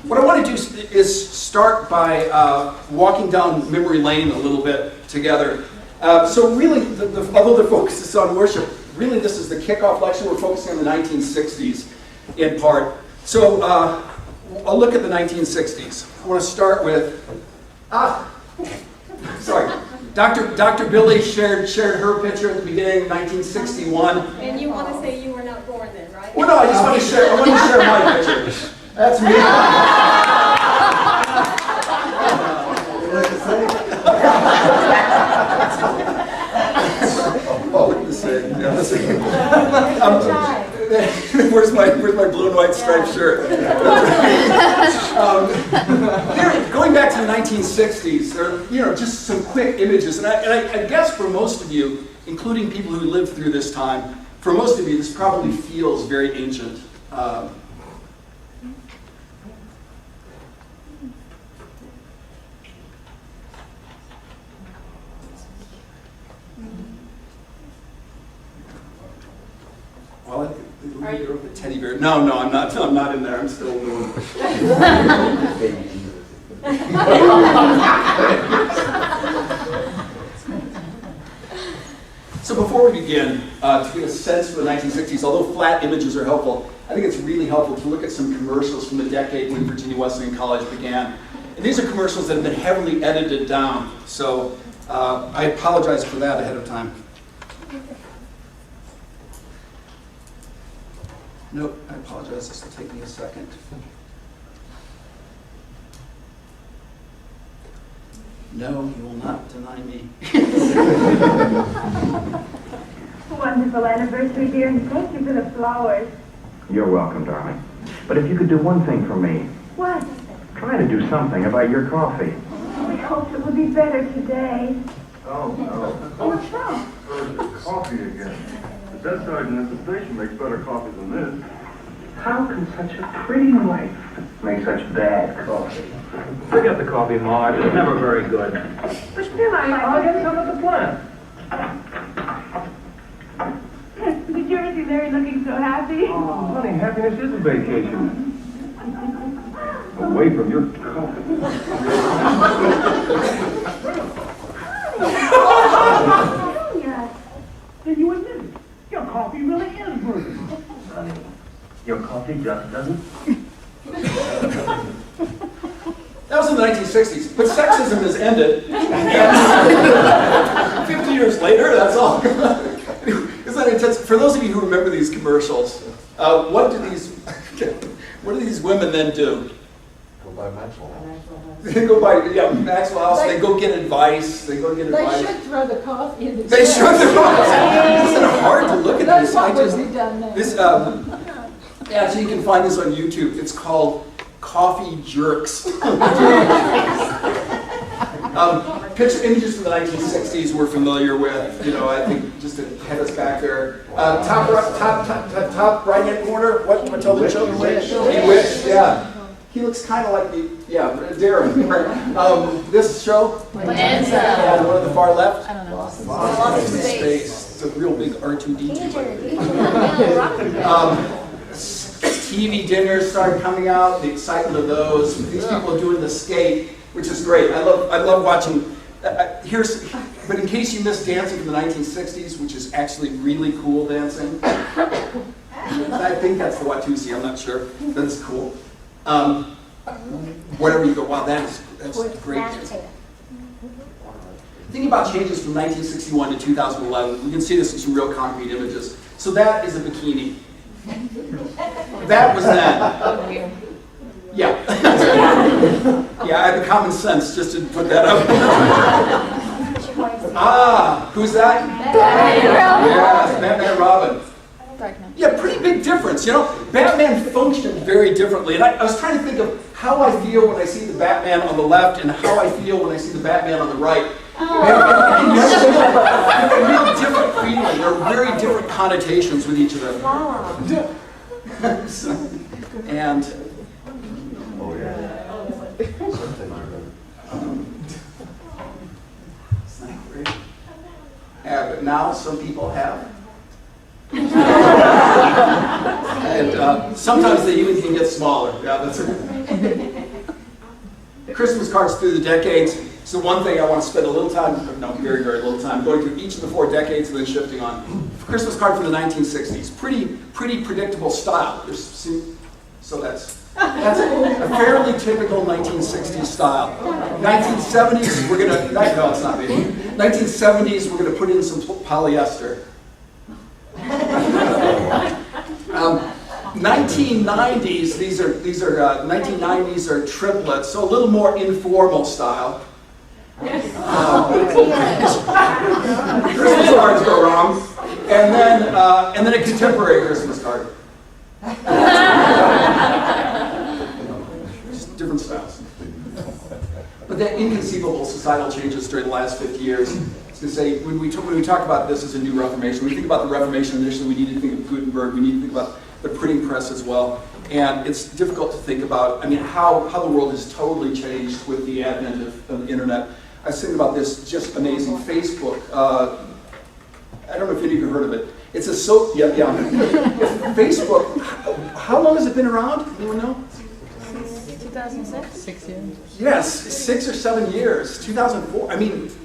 What I want to do is start by walking down memory lane a little bit together. So really, although the focus is on worship, really this is the kickoff lecture. We're focusing on the 1960s in part. So I'll look at the 1960s. I want to start with, sorry, Dr. Billy shared her picture at the beginning, 1961. And you want to say you were not born then, right? Well, no, I just want to share my picture. That's me. Where's my blue and white striped shirt? Going back to the 1960s, there are just some quick images, and I guess for most of you, including people who lived through this time, for most of you, this probably feels very ancient. Are you a teddy bear? No, I'm not. I'm not in there. I'm still new. So before we begin, to get a sense for the 1960s, although flat images are helpful, I think it's really helpful to look at some commercials from the decade when Virginia Wesleyan College began. And these are commercials that have been heavily edited down, so I apologize for that ahead of time. Nope, I apologize. This will take me a second. No, you will not deny me. Wonderful anniversary, dear, and thank you for the flowers. You're welcome, darling. But if you could do one thing for me. What? Try to do something about your coffee. We hoped it would be better today. Oh, no. What's wrong? Coffee again. The desk sergeant at the station makes better coffee than this. How can such a pretty wife make such bad coffee? Forget the coffee, Marge. It's never very good. But still, I'll get some at the plant. Did you ever see Larry looking so happy? Oh, honey, happiness is a vacation. Away from your coffee. Yes. Then you admit it. Your coffee really is good. Honey, your coffee just doesn't. That was in the 1960s, but sexism has ended. And 50 years later, that's all. Isn't that intense? For those of you who remember these commercials, what do these women then do? Go buy Maxwell. They go buy Maxwell House. They go get advice. They go get advice. They should throw the coffee in the They should. Isn't it hard to look at this? That's what would be done now. Yeah, so you can find this on YouTube. It's called Coffee Jerks. Picture images from the 1960s we're familiar with. I think just to head us back there. Top right hand corner. What tell the children? Bewitched. Yeah. He looks kind of like Darren. This show. Bonanza. Yeah, the one at the far left. I don't know. Lost in space. It's a real big R2D2. TV dinners started coming out, the excitement of those. These people are doing the skate, which is great. I love watching. But in case you missed dancing from the 1960s, which is actually really cool dancing. I think that's the Watusi, I'm not sure. That's cool. Wherever you go, wow, that's great dancing. Thinking about changes from 1961 to 2011, we can see this in some real concrete images. So that is a bikini. That was that. Yeah. Yeah, I have the common sense just to put that up. Who's that? Yes, Batman Robin. Yeah, pretty big difference. Batman functioned very differently. And I was trying to think of how I feel when I see the Batman on the left and how I feel when I see the Batman on the right. And real different feeling. There are very different connotations with each of them. And Oh, yeah. isn't that great? Yeah, but now some people have. And sometimes they even can get smaller. Yeah, that's it. Christmas cards through the decades. So one thing I want to spend a little time, no, very, very little time, going through each of the 4 decades and then shifting on. Christmas card for the 1960s. Pretty predictable style. So that's a fairly typical 1960s style. 1970s, we're going to, no, it's not me. 1970s, we're going to put in some polyester. 1990s, these are 1990s are triplets, so a little more informal style. Christmas cards go wrong, and then a contemporary Christmas card. Just different styles. But the inconceivable societal changes during the last 50 years. I was going to say, when we talk about this as a new Reformation, when we think about the Reformation initially, we need to think of Gutenberg, we need to think about the printing press as well. And it's difficult to think about, how the world has totally changed with the advent of the internet. I was thinking about this just amazing Facebook. I don't know if any of you heard of it. It's a Facebook. How long has it been around? Anyone know? 2006? 6 years. Yes, 6 or 7 years. 2004.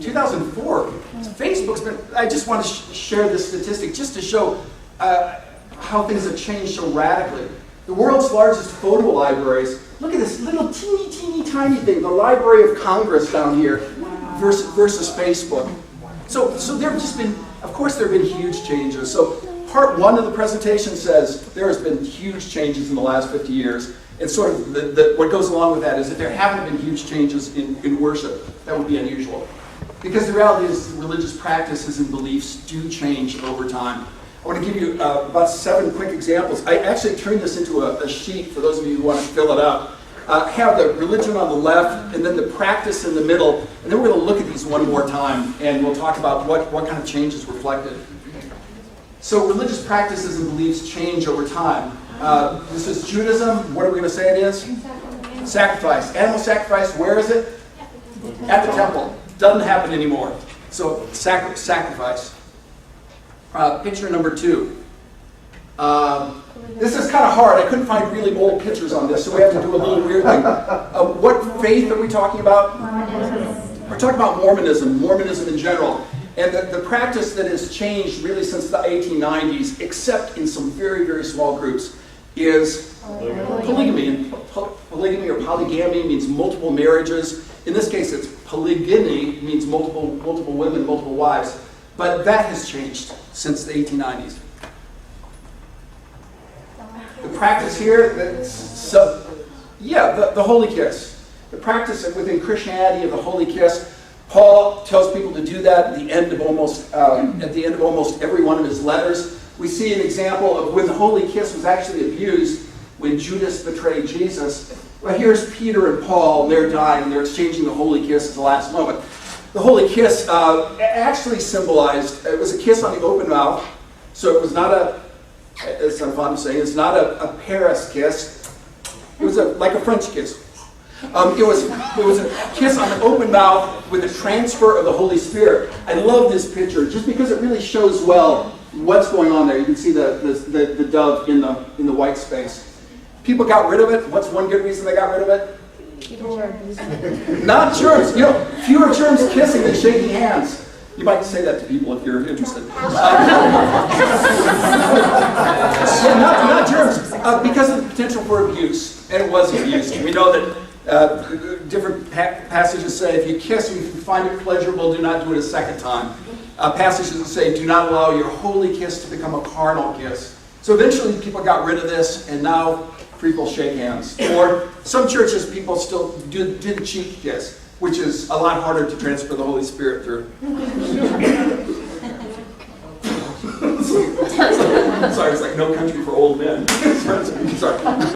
2004. Facebook's been. I just want to share this statistic just to show how things have changed so radically. The world's largest photo libraries. Look at this little teeny tiny thing. The Library of Congress down here versus Facebook. So there have just been. Of course, there have been huge changes. So part 1 of the presentation says there has been huge changes in the last 50 years. And sort of what goes along with that is that there haven't been huge changes in worship. That would be unusual. Because the reality is religious practices and beliefs do change over time. I want to give you about 7 quick examples. I actually turned this into a sheet for those of you who want to fill it out. Have the religion on the left and then the practice in the middle. And then we're going to look at these one more time and we'll talk about what kind of changes reflected. So religious practices and beliefs change over time. This is Judaism. What are we going to say it is? Sacrifice. Animal sacrifice, where is it? At the temple. Doesn't happen anymore. So sacrifice. Picture number 2. This is kind of hard. I couldn't find really old pictures on this, so we have to do a little weird thing. What faith are we talking about? We're talking about Mormonism in general. And the practice that has changed really since the 1890s, except in some very, very small groups, is polygamy. And polygamy or polygamy means multiple marriages. In this case, it's polygyny, means multiple women, multiple wives. But that has changed since the 1890s. The practice here, the holy kiss. The practice within Christianity of the holy kiss. Paul tells people to do that at the end of almost every one of his letters. We see an example of when the holy kiss was actually abused when Judas betrayed Jesus. Well, here's Peter and Paul, and they're dying, and they're exchanging the holy kiss at the last moment. The holy kiss actually symbolized, it was a kiss on the open mouth, so it was not as I'm fond of saying, it's not a Paris kiss. It was like a French kiss. It was a kiss on the open mouth with a transfer of the Holy Spirit. I love this picture just because it really shows well what's going on there. You can see the dove in the white space. People got rid of it. What's one good reason they got rid of it? Not germs. Fewer germs kissing than shaking hands. You might say that to people if you're interested. Not germs, because of the potential for abuse, and it was abused. We know that different passages say if you kiss and you find it pleasurable, do not do it a second time. Passages say do not allow your holy kiss to become a carnal kiss. So eventually people got rid of this, and now people shake hands. Or some churches, people still do the cheek kiss, which is a lot harder to transfer the Holy Spirit through. Sorry, it's like No Country for Old Men. Sorry.